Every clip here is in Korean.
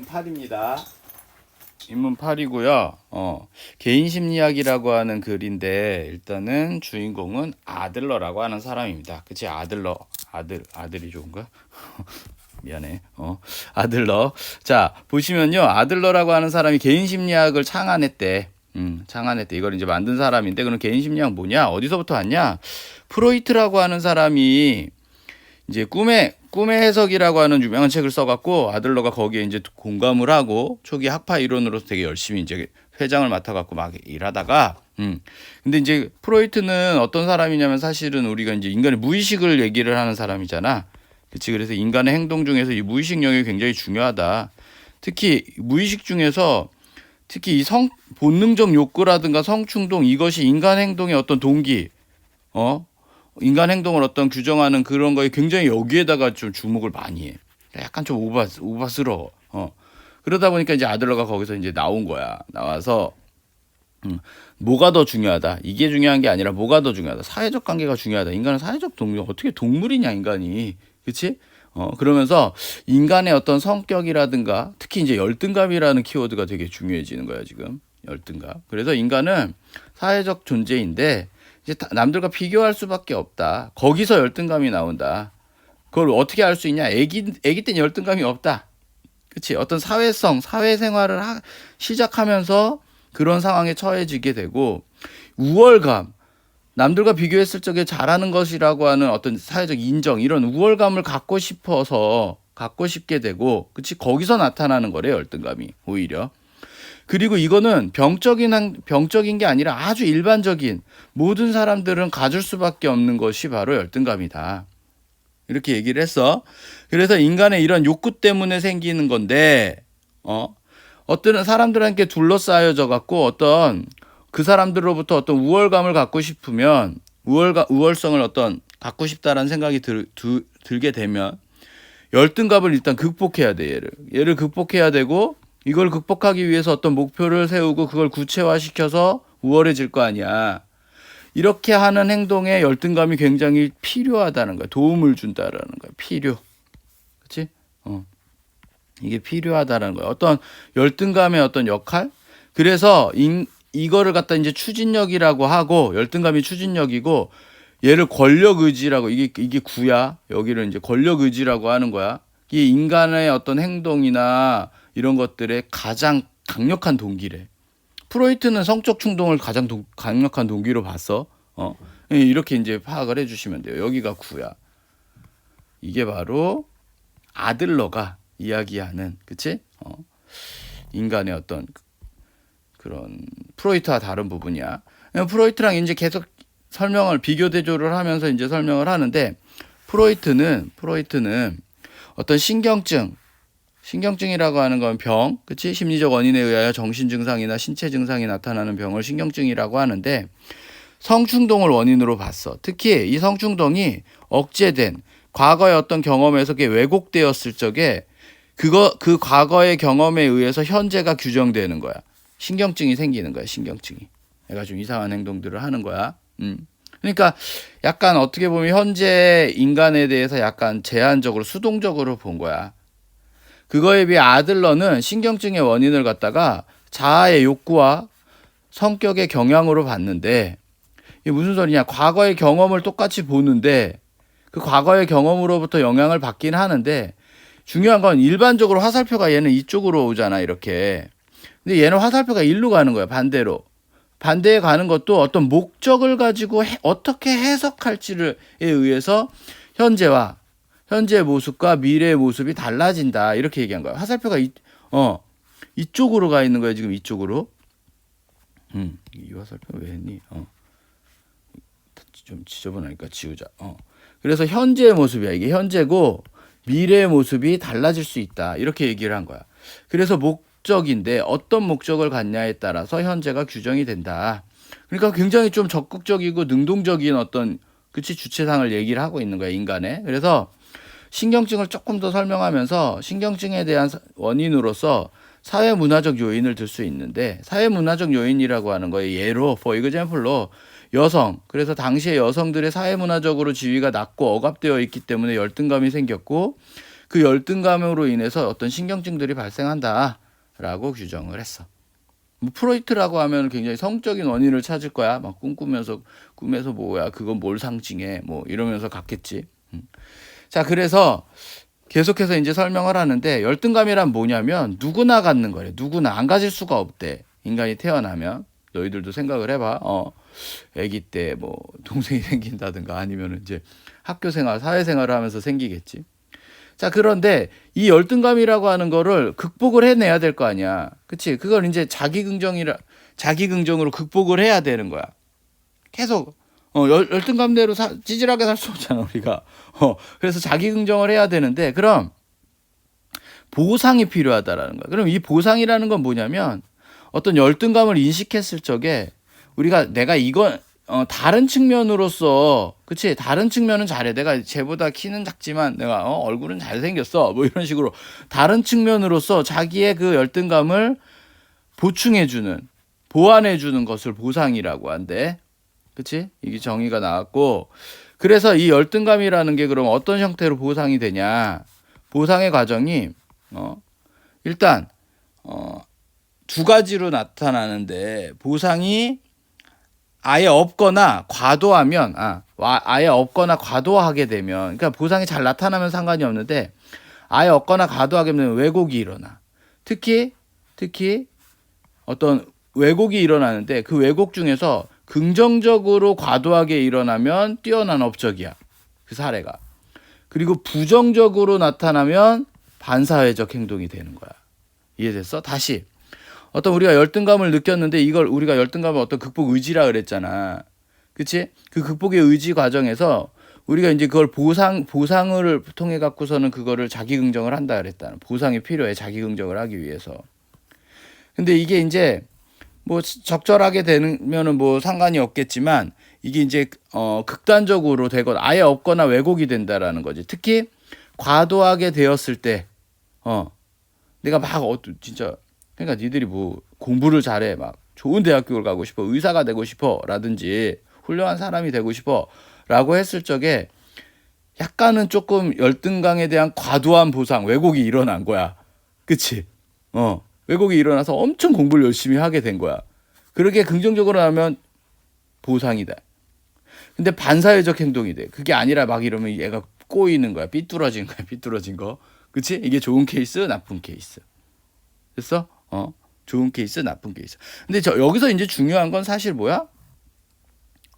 인문 8입니다. 인문 8이고요. 개인 심리학이라고 하는 글인데 일단은 주인공은 아들러라고 하는 사람입니다. 그치? 아들러. 아들이 좋은가? 미안해. 아들러. 자, 보시면요. 아들러라고 하는 사람이 개인 심리학을 창안했대. 창안했대. 이걸 이제 만든 사람인데, 그럼 개인 심리학 뭐냐? 어디서부터 왔냐? 프로이트라고 하는 사람이 이제 꿈의 해석이라고 하는 유명한 책을 써갖고 아들러가 거기에 이제 공감을 하고 초기 학파 이론으로서 되게 열심히 이제 회장을 맡아갖고 막 일하다가 근데 이제 프로이트는 어떤 사람이냐면 사실은 우리가 이제 인간의 무의식을 얘기를 하는 사람이잖아. 그치? 그래서 인간의 행동 중에서 이 무의식 영역이 굉장히 중요하다. 특히 무의식 중에서 특히 이 본능적 욕구라든가 성충동 이것이 인간 행동의 어떤 동기, 인간 행동을 어떤 규정하는 그런 거에 굉장히 여기에다가 좀 주목을 많이 해. 약간 좀 오바스러워. 그러다 보니까 이제 아들러가 거기서 이제 나온 거야. 나와서 뭐가 더 중요하다. 이게 중요한 게 아니라 뭐가 더 중요하다. 사회적 관계가 중요하다. 인간은 사회적 동물. 어떻게 동물이냐 인간이. 그치? 그러면서 인간의 어떤 성격이라든가 특히 이제 열등감이라는 키워드가 되게 중요해지는 거야 지금. 열등감. 그래서 인간은 사회적 존재인데 이제 남들과 비교할 수밖에 없다. 거기서 열등감이 나온다. 그걸 어떻게 알 수 있냐? 애기 때는 열등감이 없다. 그치? 어떤 사회생활을 시작하면서 그런 상황에 처해지게 되고 우월감, 남들과 비교했을 적에 잘하는 것이라고 하는 어떤 사회적 인정, 이런 우월감을 갖고 싶게 되고, 그치? 거기서 나타나는 거래, 열등감이, 오히려. 그리고 이거는 병적인 게 아니라 아주 일반적인 모든 사람들은 가질 수밖에 없는 것이 바로 열등감이다. 이렇게 얘기를 했어. 그래서 인간의 이런 욕구 때문에 생기는 건데, 어떤 사람들한테 둘러싸여져 갖고 어떤 그 사람들로부터 어떤 우월감을 갖고 싶으면 우월성을 어떤 갖고 싶다라는 생각이 들게 되면 열등감을 일단 극복해야 돼. 얘를 극복해야 되고 이걸 극복하기 위해서 어떤 목표를 세우고 그걸 구체화시켜서 우월해질 거 아니야. 이렇게 하는 행동에 열등감이 굉장히 필요하다는 거야. 도움을 준다라는 거야. 필요. 그치? 이게 필요하다는 거야. 어떤 열등감의 어떤 역할? 그래서 이거를 갖다 이제 추진력이라고 하고, 열등감이 추진력이고, 얘를 권력의지라고, 이게 구야. 여기를 이제 권력의지라고 하는 거야. 이게 인간의 어떤 행동이나 이런 것들의 가장 강력한 동기래. 프로이트는 성적 충동을 가장 강력한 동기로 봤어. 이렇게 이제 파악을 해주시면 돼요. 여기가 구야. 이게 바로 아들러가 이야기하는, 그치? 인간의 어떤 그런 프로이트와 다른 부분이야. 프로이트랑 이제 계속 비교 대조를 하면서 이제 설명을 하는데, 프로이트는 어떤 신경증이라고 하는 건 병, 그치? 심리적 원인에 의하여 정신 증상이나 신체 증상이 나타나는 병을 신경증이라고 하는데, 성충동을 원인으로 봤어. 특히 이 성충동이 억제된 과거의 어떤 경험에서 그게 왜곡되었을 적에 그 과거의 경험에 의해서 현재가 규정되는 거야. 신경증이 생기는 거야, 신경증이. 얘가 좀 이상한 행동들을 하는 거야. 그러니까 약간 어떻게 보면 현재 인간에 대해서 약간 제한적으로, 수동적으로 본 거야. 그거에 비해 아들러는 신경증의 원인을 갖다가 자아의 욕구와 성격의 경향으로 봤는데, 이게 무슨 소리냐. 과거의 경험을 똑같이 보는데 그 과거의 경험으로부터 영향을 받긴 하는데, 중요한 건 일반적으로 화살표가 얘는 이쪽으로 오잖아, 이렇게. 근데 얘는 화살표가 일로 가는 거야, 반대로. 반대에 가는 것도 어떤 목적을 가지고 어떻게 해석할지에 의해서 현재의 모습과 미래의 모습이 달라진다, 이렇게 얘기한 거야. 화살표가 이쪽으로 가 있는 거야, 지금 이쪽으로. 이 화살표 왜 했니? 좀 지저분하니까 지우자. 그래서 현재의 모습이야. 이게 현재고 미래의 모습이 달라질 수 있다, 이렇게 얘기를 한 거야. 그래서 목적인데 어떤 목적을 갖냐에 따라서 현재가 규정이 된다. 그러니까 굉장히 좀 적극적이고 능동적인 어떤, 그치, 주체상을 얘기를 하고 있는 거야, 인간의. 그래서 신경증을 조금 더 설명하면서 신경증에 대한 원인으로서 사회문화적 요인을 들 수 있는데, 사회문화적 요인이라고 하는 거에 예로, for example로 여성, 그래서 당시에 여성들의 사회문화적으로 지위가 낮고 억압되어 있기 때문에 열등감이 생겼고, 그 열등감으로 인해서 어떤 신경증들이 발생한다라고 규정을 했어. 뭐 프로이트라고 하면 굉장히 성적인 원인을 찾을 거야. 막 꿈에서 뭐야 그건 뭘 상징해 뭐 이러면서 갔겠지. 자, 그래서 계속해서 이제 설명을 하는데 열등감이란 뭐냐면 누구나 갖는 거래. 누구나 안 가질 수가 없대. 인간이 태어나면. 너희들도 생각을 해봐. 아기 때 뭐 동생이 생긴다든가 아니면 이제 학교 생활, 사회생활을 하면서 생기겠지. 자, 그런데 이 열등감이라고 하는 거를 극복을 해내야 될 거 아니야. 그치? 그걸 이제 자기긍정으로 극복을 해야 되는 거야. 계속, 열등감대로 찌질하게 살 수 없잖아, 우리가. 그래서 자기긍정을 해야 되는데, 그럼 보상이 필요하다라는 거야. 그럼 이 보상이라는 건 뭐냐면, 어떤 열등감을 인식했을 적에, 내가 이건, 다른 측면으로서, 그치? 다른 측면은 잘해. 내가 쟤보다 키는 작지만 내가, 얼굴은 잘생겼어. 뭐 이런 식으로 다른 측면으로서 자기의 그 열등감을 보충해주는, 보완해주는 것을 보상이라고 한대. 그치? 이게 정의가 나왔고. 그래서 이 열등감이라는 게 그럼 어떤 형태로 보상이 되냐. 보상의 과정이, 일단, 두 가지로 나타나는데, 보상이 아예 없거나 과도하면 아예 없거나 과도하게 되면 그러니까 보상이 잘 나타나면 상관이 없는데 아예 없거나 과도하게 되면 왜곡이 일어나. 특히 어떤 왜곡이 일어나는데 그 왜곡 중에서 긍정적으로 과도하게 일어나면 뛰어난 업적이야. 그 사례가. 그리고 부정적으로 나타나면 반사회적 행동이 되는 거야. 이해됐어? 다시. 어떤 우리가 열등감을 느꼈는데 이걸 우리가 열등감을 어떤 극복 의지라 그랬잖아. 그치? 그 극복의 의지 과정에서 우리가 이제 그걸 보상을 통해 갖고서는 그거를 자기긍정을 한다 그랬다. 보상이 필요해. 자기긍정을 하기 위해서. 근데 이게 이제 뭐 적절하게 되면은 뭐 상관이 없겠지만 이게 이제 극단적으로 되거나 아예 없거나 왜곡이 된다라는 거지. 특히 과도하게 되었을 때 내가 막 진짜 그러니까 니들이 뭐 공부를 잘해 막 좋은 대학교를 가고 싶어 의사가 되고 싶어 라든지 훌륭한 사람이 되고 싶어 라고 했을 적에 약간은 조금 열등감에 대한 과도한 보상 왜곡이 일어난 거야. 그치? 왜곡이 일어나서 엄청 공부를 열심히 하게 된 거야. 그렇게 긍정적으로 하면 보상이다. 근데 반사회적 행동이 돼. 그게 아니라 막 이러면 얘가 꼬이는 거야. 삐뚤어진 거. 그치? 이게 좋은 케이스 나쁜 케이스. 됐어? 좋은 케이스, 나쁜 케이스. 근데 여기서 이제 중요한 건 사실 뭐야?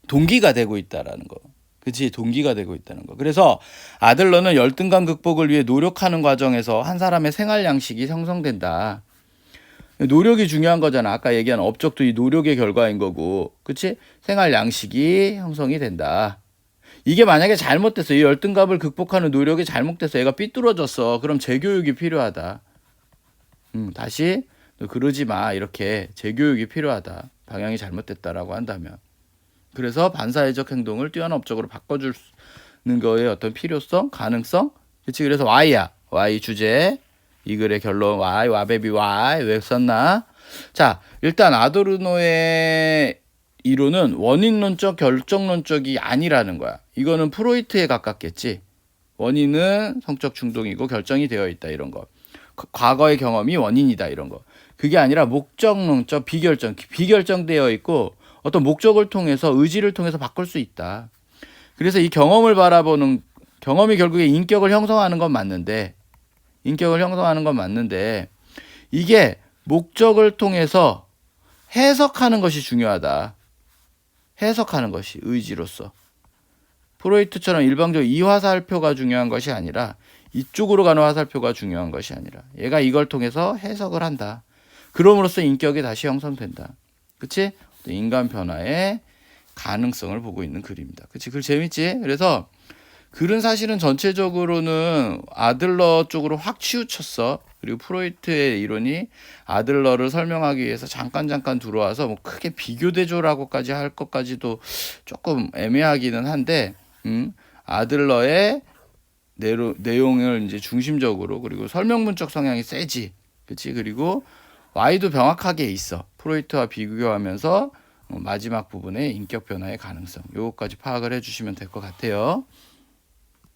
동기가 되고 있다라는 거. 그치? 동기가 되고 있다는 거. 그래서 아들러는 열등감 극복을 위해 노력하는 과정에서 한 사람의 생활 양식이 형성된다. 노력이 중요한 거잖아. 아까 얘기한 업적도 이 노력의 결과인 거고. 그치? 생활 양식이 형성이 된다. 이게 만약에 잘못됐어. 이 열등감을 극복하는 노력이 잘못됐어. 얘가 삐뚤어졌어. 그럼 재교육이 필요하다. 다시 너 그러지 마. 이렇게 재교육이 필요하다. 방향이 잘못됐다라고 한다면. 그래서 반사회적 행동을 뛰어난 업적으로 바꿔주는 거에 어떤 필요성, 가능성. 그치? 그래서 Y야. Y 주제. 이 글의 결론 Y, 와베비 Y. 왜 썼나? 자, 일단 아도르노의 이론은 원인론적, 결정론적이 아니라는 거야. 이거는 프로이트에 가깝겠지. 원인은 성적 충동이고 결정이 되어 있다. 이런 거. 과거의 경험이 원인이다. 이런 거. 그게 아니라 목적론적, 비결정되어 있고 어떤 목적을 통해서 의지를 통해서 바꿀 수 있다. 그래서 이 경험을 바라보는 경험이 결국에 인격을 형성하는 건 맞는데 이게 목적을 통해서 해석하는 것이 중요하다. 해석하는 것이 의지로서. 프로이트처럼 일방적으로 이 화살표가 중요한 것이 아니라 이쪽으로 가는 화살표가 중요한 것이 아니라 얘가 이걸 통해서 해석을 한다. 그럼으로써 인격이 다시 형성된다. 그치? 인간 변화의 가능성을 보고 있는 글입니다. 그치? 글 재밌지? 그래서 글은 사실은 전체적으로는 아들러 쪽으로 확 치우쳤어. 그리고 프로이트의 이론이 아들러를 설명하기 위해서 잠깐 들어와서 뭐 크게 비교대조라고까지 할 것까지도 조금 애매하기는 한데, 아들러의 내용을 이제 중심적으로 그리고 설명문적 성향이 세지. 그치? 그리고 Y도 명확하게 있어. 프로이트와 비교하면서 마지막 부분에 인격 변화의 가능성. 요거까지 파악을 해주시면 될 것 같아요.